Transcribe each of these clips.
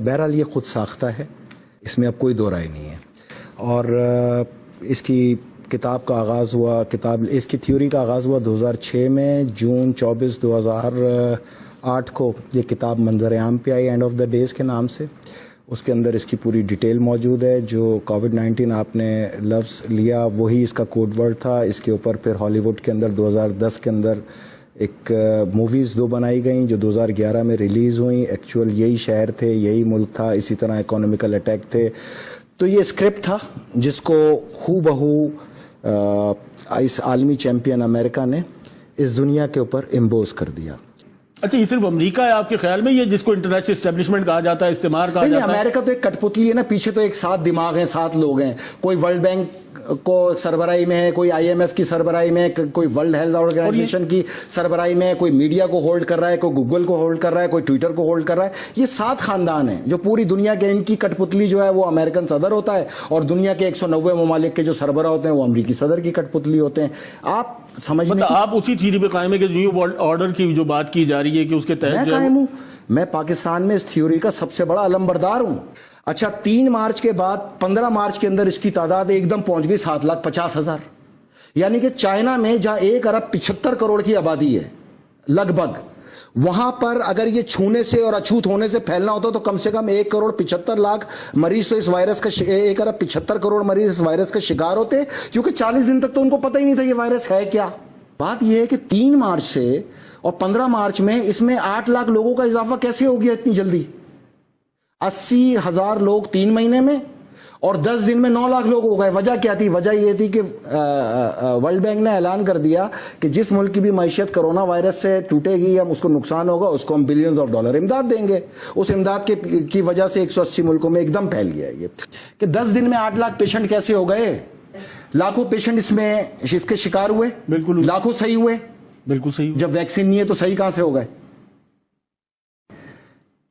بہرحال یہ خود ساختہ ہے، اس میں اب کوئی دو رائے نہیں ہے. اور اس کی کتاب کا آغاز ہوا، اس کی تھیوری کا آغاز ہوا 2006 میں. جون 24 2008 کو یہ کتاب منظر عام پہ آئی، اینڈ آف دا ڈیز کے نام سے. اس کے اندر اس کی پوری ڈیٹیل موجود ہے. جو کووڈ-19 آپ نے لفظ لیا وہی اس کا کوڈ ورڈ تھا. اس کے اوپر پھر ہالی ووڈ کے اندر 2010 کے اندر ایک موویز 2 بنائی گئیں جو 2011 میں ریلیز ہوئیں. ایکچوئل یہی شہر تھے، یہی ملک تھا، اسی طرح اکانومیکل اٹیک تھے. تو یہ اسکرپٹ تھا جس کو ہو بہو اس عالمی چیمپئن امریکہ نے اس دنیا کے اوپر امبوز کر دیا. اچھا، یہ صرف امریکہ ہے آپ کے خیال میں، یہ جس کو انٹرنیشنل اسٹیبلشمنٹ کہا جاتا ہے، استعمار کہا جاتا ہے؟ امریکہ تو ایک کٹ پتلی ہے نا، پیچھے تو ایک 7 دماغ ہیں، 7 لوگ ہیں. کوئی ورلڈ بینک کو سربراہی میں ہے، کوئی IMF کی سربراہی میں ہے، کوئی ورلڈ ہیلتھ آرگنائزیشن کی سربراہی میں ہے، کوئی میڈیا کو ہولڈ کر رہا ہے، کوئی گوگل کو ہولڈ کر رہا ہے، کوئی ٹویٹر کو ہولڈ کر رہا ہے. یہ 7 خاندان ہیں جو پوری دنیا کے، ان کی کٹ پتلی جو ہے وہ امریکن صدر ہوتا ہے، اور دنیا کے 190 ممالک کے جو سربراہ ہوتے ہیں وہ امریکی صدر کی کٹ پتلی ہوتے ہیں. آپ سمجھنے آپ اسی تھیوری پہ قائم ہے کہ نیو ورلڈ آرڈر کی جو بات کی جا رہی ہے کہ اس کے تحت قائم ہوں. میں پاکستان میں اس تھیوری کا سب سے بڑا علمبردار ہوں. اچھا، 3 مارچ کے بعد 15 مارچ کے اندر اس کی تعداد ایک دم پہنچ گئی 7,50,000. یعنی کہ چائنا میں جہاں 1 ارب 75 کروڑ کی آبادی ہے لگ بھگ، وہاں پر اگر یہ چھونے سے اور اچھوت ہونے سے پھیلنا ہوتا تو کم سے کم 1,75,00,000 مریض تو اس وائرس کا 1 ارب 75 کروڑ مریض اس وائرس کا شکار ہوتے، کیونکہ 40 دن تک تو ان کو پتہ ہی نہیں تھا یہ وائرس ہے کیا. بات یہ ہے کہ 3 مارچ سے اور 15 مارچ میں اس میں 8 لاکھ لوگوں کا اضافہ کیسے ہو گیا اتنی جلدی؟ 80,000 لوگ 3 مہینے میں، اور 10 دن میں 9 لاکھ لوگ ہو گئے. وجہ کیا تھی؟ وجہ یہ تھی کہ ورلڈ بینک نے اعلان کر دیا کہ جس ملک کی بھی معیشت کرونا وائرس سے ٹوٹے گی یا اس کو نقصان ہوگا اس کو ہم بلینز آف ڈالر امداد دیں گے. اس امداد کی وجہ سے 180 ملکوں میں ایک دم پھیل گیا یہ کہ 10 دن میں 8 لاکھ پیشنٹ کیسے ہو گئے. لاکھوں پیشنٹ اس کے شکار ہوئے، بالکل لاکھوں صحیح ہوئے. بالکل صحیح. جب ویکسین نہیں ہے تو صحیح کہاں سے ہو گئے؟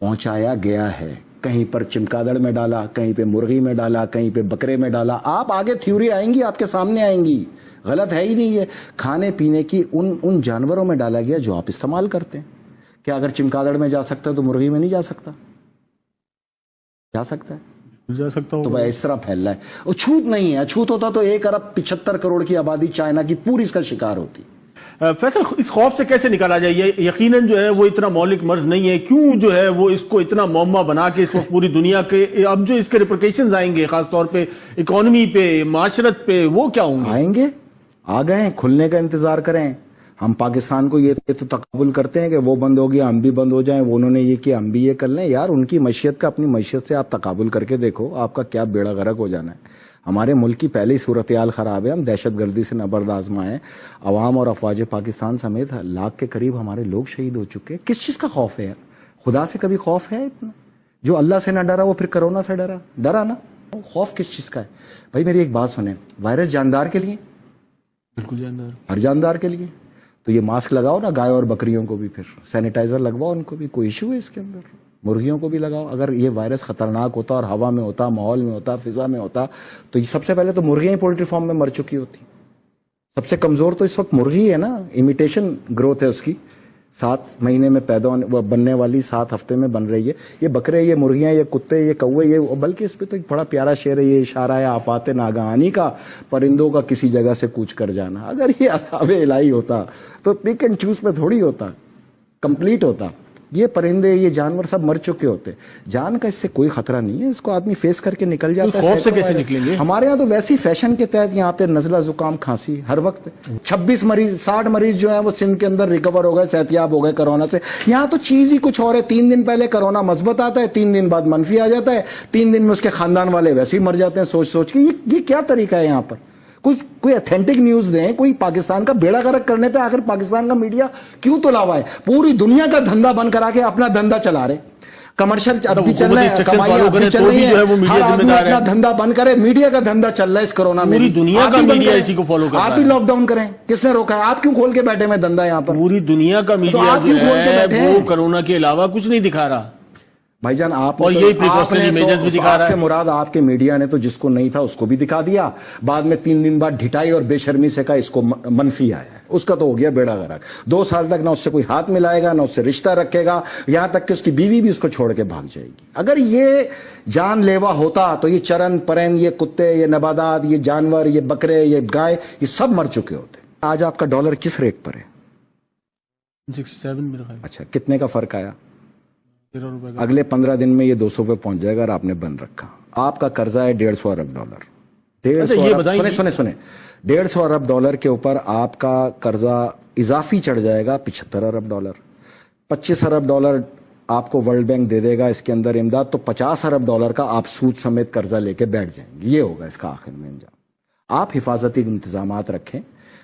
پہنچایا گیا ہے. کہیں پر چمگادڑ میں ڈالا، کہیں پہ مرغی میں ڈالا، کہیں پہ بکرے میں ڈالا. آپ آگے تھیوری آئیں گی، آپ کے سامنے آئیں گی. غلط ہے ہی نہیں. یہ کھانے پینے کی ان جانوروں میں ڈالا گیا جو آپ استعمال کرتے ہیں. کیا اگر چمگادڑ میں جا سکتا ہے تو مرغی میں نہیں جا سکتا؟ جا سکتا ہے، جا سکتا ہوں. تو بھائی اس طرح پھیل رہا ہے. اچھوت نہیں ہے. اچھوت ہوتا تو 1 ارب 75 کروڑ کی آبادی چائنا کی پوری اس کا شکار ہوتی. فیصل، اس خوف سے کیسے نکالا جائے؟ یہ یقیناً جو ہے وہ اتنا مولک مرض نہیں ہے، کیوں جو ہے وہ اس کو اتنا معمہ بنا کے اس وقت پوری دنیا کے اب جو اس کے ریپرکیشنز آئیں گے خاص طور پہ اکانومی پہ، معاشرت پہ، وہ کیا ہوں گے؟ آئیں گے، آ گئے. کھلنے کا انتظار کریں. ہم پاکستان کو یہ تو تقابل کرتے ہیں کہ وہ بند ہو گیا ہم بھی بند ہو جائیں، وہ انہوں نے یہ کیا ہم بھی یہ کر لیں. یار ان کی معیشت کا اپنی معیشت سے آپ تقابل کر کے دیکھو، آپ کا کیا بیڑا غرق ہو جانا ہے. ہمارے ملک کی پہلی صورتحال خراب ہے. ہم دہشت گردی سے نبرد آزما ہیں. عوام اور افواج پاکستان سمیت لاکھ کے قریب ہمارے لوگ شہید ہو چکے. کس چیز کا خوف ہے؟ خدا سے کبھی خوف ہے اتنا؟ جو اللہ سے نہ ڈرا وہ پھر کرونا سے ڈرا نا. خوف کس چیز کا ہے؟ بھائی میری ایک بات سنیں، وائرس جاندار کے لیے، بالکل جاندار، ہر جاندار کے لیے. تو یہ ماسک لگاؤ نا گائے اور بکریوں کو بھی، پھر سینیٹائزر لگواؤ ان کو بھی. کوئی ایشو ہے اس کے اندر؟ مرغیوں کو بھی لگاؤ. اگر یہ وائرس خطرناک ہوتا اور ہوا میں ہوتا، ماحول میں ہوتا، فضا میں ہوتا، تو یہ سب سے پہلے تو مرغیاں ہی پولٹری فارم میں مر چکی ہوتی. سب سے کمزور تو اس وقت مرغی ہے نا. امیٹیشن گروتھ ہے اس کی، 7 مہینے میں پیدا بننے والی 7 ہفتے میں بن رہی ہے. یہ بکرے، یہ مرغیاں، یہ کتے، یہ کوے، یہ بلکہ اس پہ تو ایک بڑا پیارا شعر ہے، یہ اشارہ ہے آفات ناگہانی کا، پرندوں کا کسی جگہ سے کوچ کر جانا. اگر یہ عذاب الہی ہوتا تو پک اینڈ چوز پہ تھوڑی ہوتا، کمپلیٹ ہوتا. یہ پرندے، یہ جانور سب مر چکے ہوتے. جان کا اس سے کوئی خطرہ نہیں ہے، اس کو آدمی فیس کر کے نکل جاتا ہے. خوف سے کیسے نکلیں گے؟ ہمارے یہاں تو ویسی فیشن کے تحت یہاں پہ نزلہ زکام کھانسی ہر وقت. 26 مریض 60 مریض جو ہیں وہ سندھ کے اندر ریکور ہو گئے، صحت یاب ہو گئے کرونا سے. یہاں تو چیز ہی کچھ اور ہے. 3 دن پہلے کرونا مثبت آتا ہے، 3 دن بعد منفی آ جاتا ہے، 3 دن میں اس کے خاندان والے ویسے ہی مر جاتے ہیں سوچ کے. یہ کیا طریقہ ہے یہاں پر؟ کوئی اتھینٹک نیوز دیں. کوئی پاکستان کا بیڑا غرق کرنے پہ آخر پاکستان کا میڈیا کیوں تلا ہوا ہے؟ پوری دنیا کا دھندا بند کرا کے اپنا دھندا چلا رہے. کمرشل اب بھی چل رہا ہے، کمائیاں اب بھی چل رہی ہیں، ہر آدمی اپنا دھندا بند کرے. میڈیا کا دھندا چل رہا ہے اس کرونا میں. پوری دنیا کا میڈیا اسی کو فالو کر رہا ہے. آپ ہی لاک ڈاؤن کریں. کس نے روکا ہے؟ آپ کیوں کھول کے بیٹھے میں دھندا یہاں پر؟ پوری دنیا کا میڈیا جو ہے وہ کرونا کے علاوہ کچھ نہیں دکھا رہا. بھائی جان آپ اور یہی precautionary measures بھی دکھا رہا ہے. سے مراد آپ کے میڈیا نے تو جس کو نہیں تھا اس کو بھی دکھا دیا, بعد میں 3 دن بعد ڈھٹائی اور بے شرمی سے کہا اس کو منفی آیا ہے, اس کا تو ہو گیا بیڑا غرق. 2 سال تک نہ اس سے کوئی ہاتھ ملائے گا, نہ اس سے رشتہ رکھے گا, یہاں تک کہ اس کی بیوی بھی اس کو چھوڑ کے بھاگ جائے گی. اگر یہ جان لیوا ہوتا تو یہ چرن پرند, یہ کتے, یہ نباتات, یہ جانور, یہ بکرے, یہ گائے, یہ سب مر چکے ہوتے. آج آپ کا ڈالر کس ریٹ پر ہے؟ 67 میرا خیال. اچھا, کتنے کا فرق آیا؟ 13 روپے کا. اگلے 15 دن میں یہ 200 پہ پہنچ جائے گا, اور آپ نے بند رکھا. آپ کا قرضہ ہے 150 ارب ڈالر. 150 ارب ڈالر کے اوپر آپ کا قرضہ اضافی چڑھ جائے گا 75 ارب ڈالر. 25 ارب ڈالر آپ کو ورلڈ بینک دے دے گا اس کے اندر امداد, تو 50 ارب ڈالر کا آپ سود سمیت قرضہ لے کے بیٹھ جائیں گے. یہ ہوگا اس کا آخر میں انجام. آپ حفاظتی انتظامات رکھیں,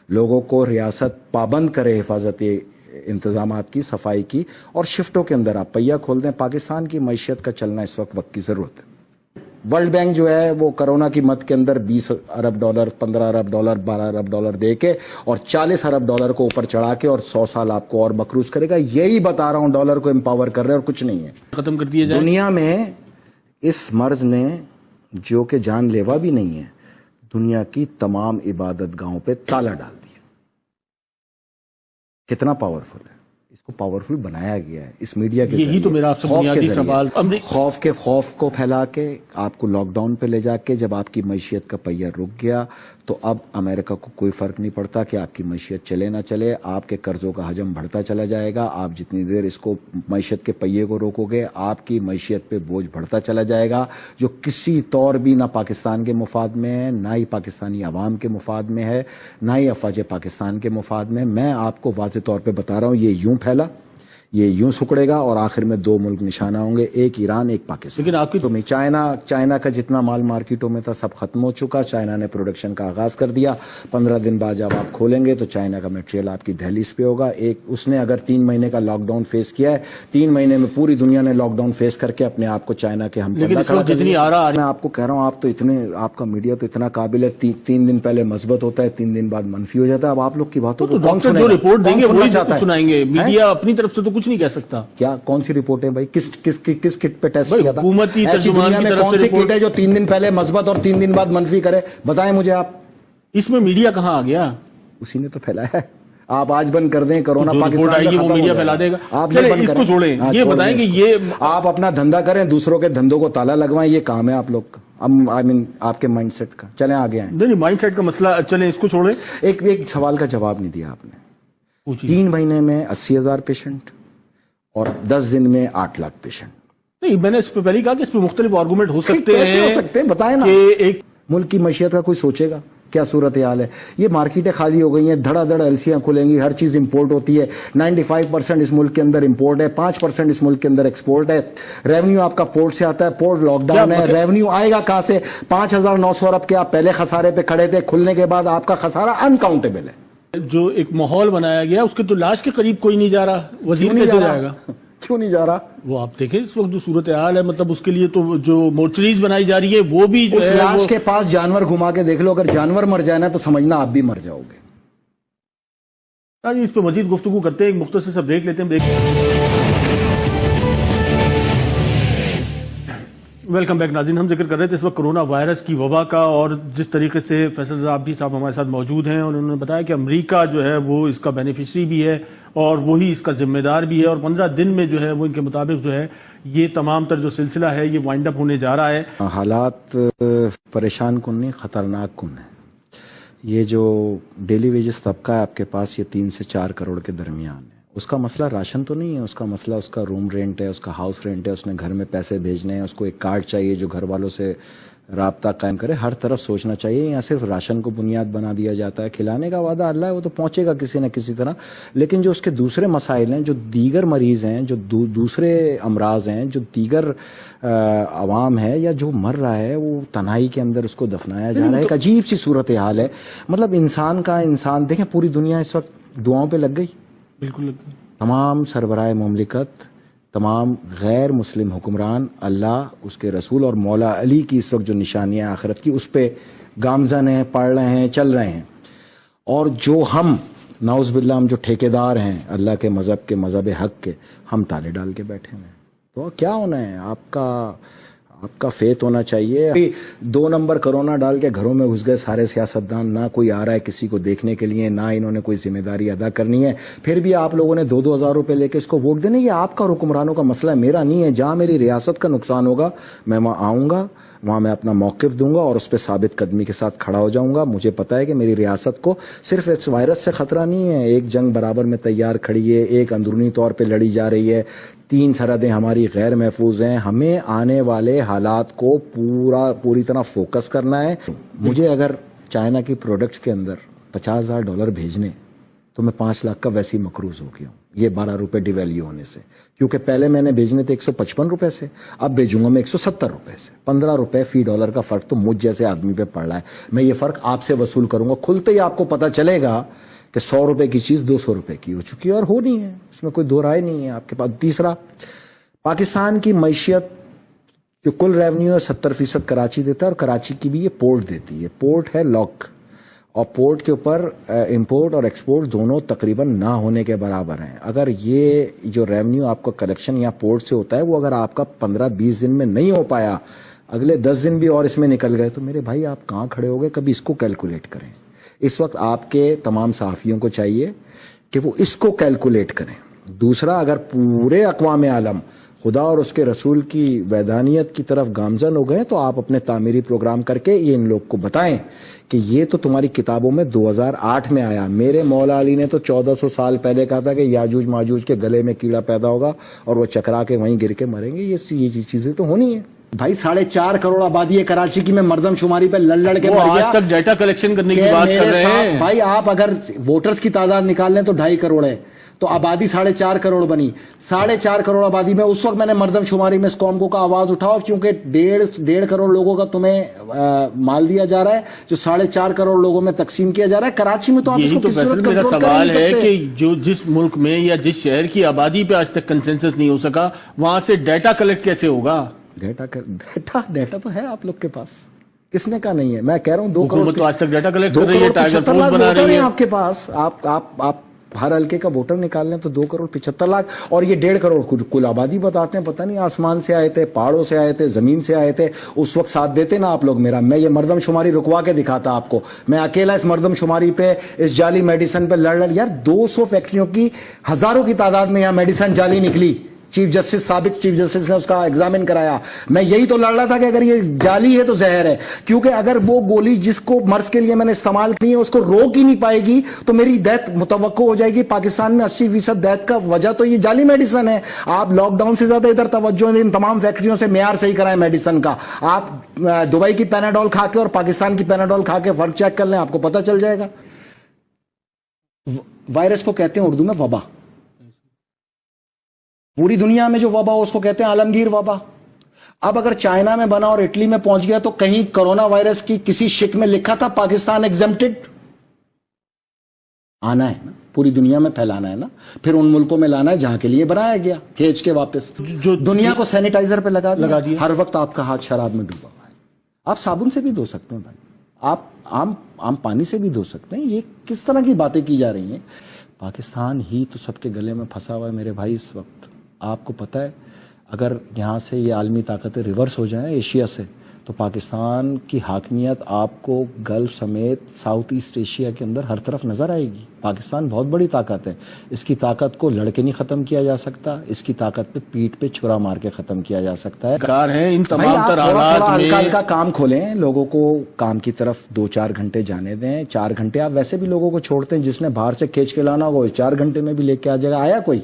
لوگوں کو ریاست پابند کرے حفاظتی انتظامات کی, صفائی کی, اور شفٹوں کے اندر آپ پہیہ کھول دیں. پاکستان کی معیشت کا چلنا اس وقت کی ضرورت ہے. ورلڈ بینک جو ہے وہ کرونا کی مد کے اندر 20 ارب ڈالر, 15 ارب ڈالر, 12 ارب ڈالر دے کے اور 40 ارب ڈالر کو اوپر چڑھا کے اور 100 سال آپ کو اور مقروض کرے گا. یہی بتا رہا ہوں, ڈالر کو امپاور کر رہے اور کچھ نہیں ہے. ختم کر دیا جائے. دنیا میں اس مرض نے, جو کہ جان لیوا بھی نہیں ہے, دنیا کی تمام عبادت گاہوں پہ تالا ڈال دیا. کتنا پاورفل ہے, اس کو پاورفل بنایا گیا ہے اس میڈیا کے. یہی تو میرا آپ سے بنیادی سوال. خوف کو پھیلا کے آپ کو لاک ڈاؤن پہ لے جا کے, جب آپ کی معیشت کا پہیہ رک گیا تو اب امریکہ کو کوئی فرق نہیں پڑتا کہ آپ کی معیشت چلے نہ چلے. آپ کے قرضوں کا حجم بڑھتا چلا جائے گا. آپ جتنی دیر اس کو معیشت کے پہیے کو روکو گے, آپ کی معیشت پہ بوجھ بڑھتا چلا جائے گا, جو کسی طور بھی نہ پاکستان کے مفاد میں ہے, نہ ہی پاکستانی عوام کے مفاد میں ہے, نہ ہی افواج پاکستان کے مفاد میں. میں آپ کو واضح طور پہ بتا رہا ہوں, یہ یوں پھیلا, یہ یوں سکڑے گا, اور آخر میں 2 ملک نشانہ ہوں گے, ایک ایران, ایک پاکستان. لیکن آپ کی تو چائنا کا جتنا مال مارکیٹوں میں تھا سب ختم ہو چکا. چائنا نے پروڈکشن کا آغاز کر دیا. 15 دن بعد جب آپ کھولیں گے تو چائنا کا میٹیریل آپ کی دہلیز پہ ہوگا. اس نے اگر 3 مہینے کا لاک ڈاؤن فیس کیا ہے, 3 مہینے میں پوری دنیا نے لاک ڈاؤن فیس کر کے اپنے آپ کو چائنا کے ہم لیکن اس وقت جتنی آ رہا, میں آپ کو کہہ رہا ہوں, آپ تو اتنے, آپ کا میڈیا تو اتنا قابل ہے, 3 دن پہلے مثبت ہوتا ہے, 3 دن بعد منفی ہو جاتا ہے. اب آپ لوگ کی باتوں کو کون جو رپورٹ دیں گے وہی سنائیں گے. میڈیا اپنی طرف سے تو کچھ نہیں کہہ سکتا. کیا کون سی رپورٹ ہے بھائی؟ کس کٹ پہ ٹیسٹ کیا تھا؟ حکومتی ترجمان کی طرف کون سے سی کٹ ہے جو 3 دن پہلے مثبت اور 3 دن بعد منفی کرے؟ بتائیں مجھے آپ. اس میں میڈیا کہاں آ گیا؟ اسی نے تو پھیلایا ہے. آپ آج بند کر دیں, کرونا پاکستان آئے گی وہ میڈیا پھیلا دے گا. آپ اس کو چھوڑیں, یہ بتائیں کہ یہ آپ اپنا دھندا کریں, دوسروں کے دھندوں کو تالا لگوائیں, یہ کام ہے آپ لوگ کا. آپ کے مائنڈ سیٹ کا. چلیں آگے آئیں. نہیں, مائنڈ سیٹ کا مسئلہ, چلیں اس کو چھوڑیں. ایک سوال کا جواب نہیں دیا آپ نے. 3 مہینے میں 80,000 پیشنٹ اور 10 دن میں 8 لاکھ پیشنٹ. نہیں, میں نے اس پہ پہلے کہا کہ اس پہ مختلف آرگومنٹ ہو سکتے ہیں. بتائیں نا, کہ ایک ملک کی معیشت کا کوئی سوچے گا کیا صورتحال ہے. یہ مارکیٹیں خالی ہو گئی ہیں, دھڑا دھڑ ایلسیاں کھلیں گی, ہر چیز امپورٹ ہوتی ہے. 95% اس ملک کے اندر امپورٹ ہے, 5% اس ملک کے اندر ایکسپورٹ ہے. ریونیو آپ کا پورٹ سے آتا ہے, پورٹ لاک ڈاؤن ہے, ریونیو آئے گا کہاں سے؟ 5,900 ارب کے آپ پہلے خسارے پہ کھڑے تھے, کھلنے کے بعد آپ کا خسارہ انکاؤنٹیبل ہے. جو ایک ماحول بنایا گیا اس کے تو لاش کے قریب کوئی نہیں جا رہا. وزیر کیسے جائے گا؟ کیوں نہیں جا رہا؟ وہ آپ دیکھیں اس وقت جو صورتحال ہے, مطلب اس کے لیے تو جو مورچریز بنائی جا رہی ہے وہ بھی جو اس ہے لاش کے پاس جانور گھما کے دیکھ لو, اگر جانور مر جائے نا تو سمجھنا آپ بھی مر جاؤ گے. اس پہ مزید گفتگو کرتے ہیں, ایک مختصر سا بریک لیتے ہیں. ویلکم بیک ناظرین. ہم ذکر کر رہے تھے اس وقت کرونا وائرس کی وبا کا, اور جس طریقے سے فیصل رضا صاحب ہمارے ساتھ موجود ہیں, اور انہوں نے بتایا کہ امریکہ جو ہے وہ اس کا بینیفیشری بھی ہے اور وہی اس کا ذمہ دار بھی ہے, اور 15 دن میں جو ہے وہ ان کے مطابق جو ہے یہ تمام تر جو سلسلہ ہے یہ وائنڈ اپ ہونے جا رہا ہے. حالات پریشان کن نہیں, خطرناک کن ہے. یہ جو ڈیلی ویجز طبقہ ہے آپ کے پاس, یہ 3 سے 4 کروڑ کے درمیان ہے. اس کا مسئلہ راشن تو نہیں ہے, اس کا مسئلہ اس کا روم رینٹ ہے, اس کا ہاؤس رینٹ ہے, اس نے گھر میں پیسے بھیجنے ہیں, اس کو ایک کارڈ چاہیے جو گھر والوں سے رابطہ قائم کرے. ہر طرف سوچنا چاہیے. یہاں صرف راشن کو بنیاد بنا دیا جاتا ہے. کھلانے کا وعدہ اللہ ہے, وہ تو پہنچے گا کسی نہ کسی طرح, لیکن جو اس کے دوسرے مسائل ہیں, جو دیگر مریض ہیں, جو دوسرے امراض ہیں, جو دیگر عوام ہے یا جو مر رہا ہے, وہ تنہائی کے اندر اس کو دفنایا جا رہا ہے. ایک عجیب سی صورتحال ہے. مطلب انسان دیکھیں پوری دنیا اس وقت دعاؤں پہ لگ گئی. بالکل لگ گئی. تمام سربراہ مملکت, تمام غیر مسلم حکمران, اللہ, اس کے رسول اور مولا علی کی اس وقت جو نشانیاں آخرت کی اس پہ گامزن ہیں, پڑھ رہے ہیں, چل رہے ہیں. اور جو ہم نعوذ باللہ, ہم جو ٹھیکیدار ہیں اللہ کے مذہب حق کے, ہم تالے ڈال کے بیٹھے ہیں. تو کیا ہونا ہے آپ کا فیت ہونا چاہیے. 2 نمبر کرونا ڈال کے گھروں میں گھس گئے سارے سیاستدان, نہ کوئی آ رہا ہے کسی کو دیکھنے کے لیے, نہ انہوں نے کوئی ذمہ داری ادا کرنی ہے. پھر بھی آپ لوگوں نے 2-2 ہزار روپے لے کے اس کو ووٹ دینے. یہ آپ کا حکمرانوں کا مسئلہ ہے, میرا نہیں ہے. جہاں میری ریاست کا نقصان ہوگا میں وہاں آؤں گا, وہاں میں اپنا موقف دوں گا اور اس پہ ثابت قدمی کے ساتھ کھڑا ہو جاؤں گا. مجھے پتا ہے کہ میری ریاست کو صرف اس وائرس سے خطرہ نہیں ہے, ایک جنگ برابر میں تیار کھڑی ہے, ایک اندرونی طور پہ لڑی جا رہی ہے, 3 سرحدیں ہماری غیر محفوظ ہیں. ہمیں آنے والے حالات کو پوری طرح فوکس کرنا ہے. مجھے اگر چائنا کی پروڈکٹس کے اندر $50,000 بھیجنے تو میں 5 لاکھ کا ویسے ہی مقروض ہو گیا ہوں, یہ 12 روپے ڈیویلیو ہونے سے. کیونکہ پہلے میں نے بھیجنے تھے 155 روپے سے, اب بھیجوں گا میں 170 روپے سے. 15 روپے فی ڈالر کا فرق تو مجھ جیسے آدمی پہ پڑ رہا ہے. میں یہ فرق آپ سے وصول کروں گا. کھلتے ہی آپ کو پتا چلے گا کہ 100 روپے کی چیز 200 روپے کی ہو چکی ہے, اور ہونی ہے, اس میں کوئی دو رائے نہیں ہے آپ کے پاس. تیسرا, پاکستان کی معیشت جو کل ریونیو ہے 70% کراچی دیتا ہے, اور کراچی کی بھی یہ پورٹ دیتی ہے. پورٹ ہے لاک, اور پورٹ کے اوپر امپورٹ اور ایکسپورٹ دونوں تقریباً نہ ہونے کے برابر ہیں. اگر یہ جو ریونیو آپ کا کلیکشن یا پورٹ سے ہوتا ہے وہ اگر آپ کا 15-20 دن میں نہیں ہو پایا, اگلے 10 دن بھی اور اس میں نکل گئے, تو میرے بھائی آپ کہاں کھڑے ہو گئے؟ کبھی اس کو کیلکولیٹ کریں. اس وقت آپ کے تمام صحافیوں کو چاہیے کہ وہ اس کو کیلکولیٹ کریں. دوسرا, اگر پورے اقوام عالم خدا اور اس کے رسول کی ویدانیت کی طرف گامزن ہو گئے تو آپ اپنے تعمیری پروگرام کر کے یہ ان لوگ کو بتائیں کہ یہ تو تمہاری کتابوں میں 2008 میں آیا. میرے مولا علی نے تو 1400 سال پہلے کہا تھا کہ یاجوج ماجوج کے گلے میں کیڑا پیدا ہوگا اور وہ چکرا کے وہیں گر کے مریں گے. یہ چیزیں تو ہونی ہیں بھائی. 4.5 کروڑ آبادی ہے کراچی کی, میں مردم شماری پہ لڑ کے مر گیا. آج تک ڈیٹا کلیکشن کرنے کی بات کر رہے ہیں بھائی. آپ اگر ووٹرز کی تعداد نکال لیں تو 2.5 کروڑ ہے, تو آبادی 4.5 کروڑ بنی. 4.5 کروڑ آبادی میں اس وقت میں نے مردم شماری میں اس قوم کو کا آواز اٹھاؤ, کیونکہ 1.5 کروڑ لوگوں کا تمہیں مال دیا جا رہا ہے جو 4.5 کروڑ لوگوں میں تقسیم کیا جا رہا ہے. کراچی میں تو آپ اس کو کسی صورت میرا کنٹرول سوال کر نہیں ہے سکتے. کہ جو جس ملک میں یا جس شہر کی آبادی پہ آج تک کنسنسس نہیں ہو سکا, وہاں سے ڈیٹا کلیکٹ کیسے ہوگا؟ ڈیٹا تو ہے آپ لوگ کے پاس, کس نے کہا نہیں ہے؟ میں کہہ رہا ہوں 2 کروڑ تو آج تک ڈیٹا کلیکٹ کر رہی ہے, ٹائیگر فورس بنا رہی ہے آپ کے پاس. آپ ہر حلقے کا ووٹر نکال لیں تو 2 کروڑ 75 لاکھ, اور یہ 1.5 کروڑ کل آبادی بتاتے ہیں. پتہ نہیں آسمان سے آئے تھے, پہاڑوں سے آئے تھے, زمین سے آئے تھے, اس وقت ساتھ دیتے نا آپ لوگ میرا. میں یہ مردم شماری رکوا کے دکھاتا آپ کو. میں اکیلا اس مردم شماری پہ, اس جعلی میڈیسن پہ لڑ یار 200 فیکٹریوں کی ہزاروں کی تعداد میں یہاں میڈیسن جعلی نکلی. چیف جسٹس, سابق چیف جسٹس نے اس کا ایگزامن کرایا. میں یہی تو لڑ رہا تھا کہ اگر یہ جعلی ہے تو زہر ہے, کیونکہ اگر وہ گولی جس کو مرض کے لیے میں نے استعمال کی ہے اس کو روک ہی نہیں پائے گی تو میری ڈیتھ متوقع ہو جائے گی. پاکستان میں 80% ڈیتھ کا وجہ تو یہ جعلی میڈیسن ہے. آپ لاک ڈاؤن سے زیادہ ادھر توجہ ان تمام فیکٹریوں سے معیار صحیح کرائیں میڈیسن کا. آپ دبئی کی پیناڈول کھا کے اور پاکستان کی پیناڈول کھا کے فرق چیک کر لیں, آپ کو پتہ چل جائے گا. وائرس کو کہتے ہیں اردو میں وبا. پوری دنیا میں جو وبا ہو اس کو کہتے ہیں عالمگیر وبا. اب اگر چائنا میں بنا اور اٹلی میں پہنچ گیا تو کہیں کرونا وائرس کی کسی شک میں لکھا تھا پاکستان ایگزمپٹڈ؟ آنا ہے نا, پوری دنیا میں پھیلانا ہے نا, پھر ان ملکوں میں لانا ہے جہاں کے لیے بنایا گیا, کھینچ کے واپس جو دنیا کو سینیٹائزر پہ لگا دیا. ہر وقت آپ کا ہاتھ شراب میں ڈوبا ہوا ہے. آپ صابن سے بھی دھو سکتے ہیں بھائی, آپ عام پانی سے بھی دھو سکتے ہیں. یہ کس طرح کی باتیں کی جا رہی ہیں؟ پاکستان ہی تو سب کے گلے میں پھنسا ہوا ہے میرے بھائی اس وقت. آپ کو پتہ ہے اگر یہاں سے یہ عالمی طاقتیں ریورس ہو جائیں ایشیا سے تو پاکستان کی حاکمیت آپ کو گلف سمیت ساؤتھ ایسٹ ایشیا کے اندر ہر طرف نظر آئے گی. پاکستان بہت بڑی طاقت ہے, اس کی طاقت کو لڑکے نہیں ختم کیا جا سکتا, اس کی طاقت پہ پیٹ پہ چھرا مار کے ختم کیا جا سکتا ہے. ان تمام تر حالات میں ہلکا کام کھولیں, لوگوں کو کام کی طرف 2-4 گھنٹے جانے دیں. 4 گھنٹے آپ ویسے بھی لوگوں کو چھوڑتے ہیں, جس نے باہر سے کھینچ کے لانا ہوگا 4 گھنٹے میں بھی لے کے آ جائے گا. آیا کوئی؟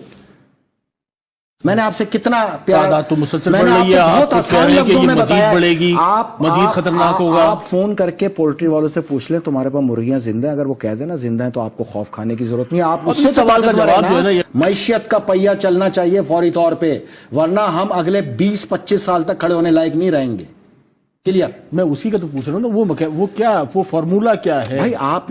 میں نے آپ سے کتنا پیار, تو مسلسل بڑھ رہی ہے, آپ تو کہہ رہے ہیں کہ یہ مزید بڑھے گی, مزید خطرناک ہوگا. آپ فون کر کے پولٹری والوں سے پوچھ لیں تمہارے پاس مرغیاں زندہ ہیں, اگر وہ کہہ دیں نا زندہ ہیں تو آپ کو خوف کھانے کی ضرورت نہیں ہے. آپ اس سے سوال کا جواب جو ہے نا, معیشت کا پہیہ چلنا چاہیے فوری طور پہ, ورنہ ہم اگلے 20-25 سال تک کھڑے ہونے لائق نہیں رہیں گے. کلیئر؟ میں اسی کا تو پوچھ رہا ہوں نا, وہ کیا, وہ فارمولا کیا ہے بھائی؟ آپ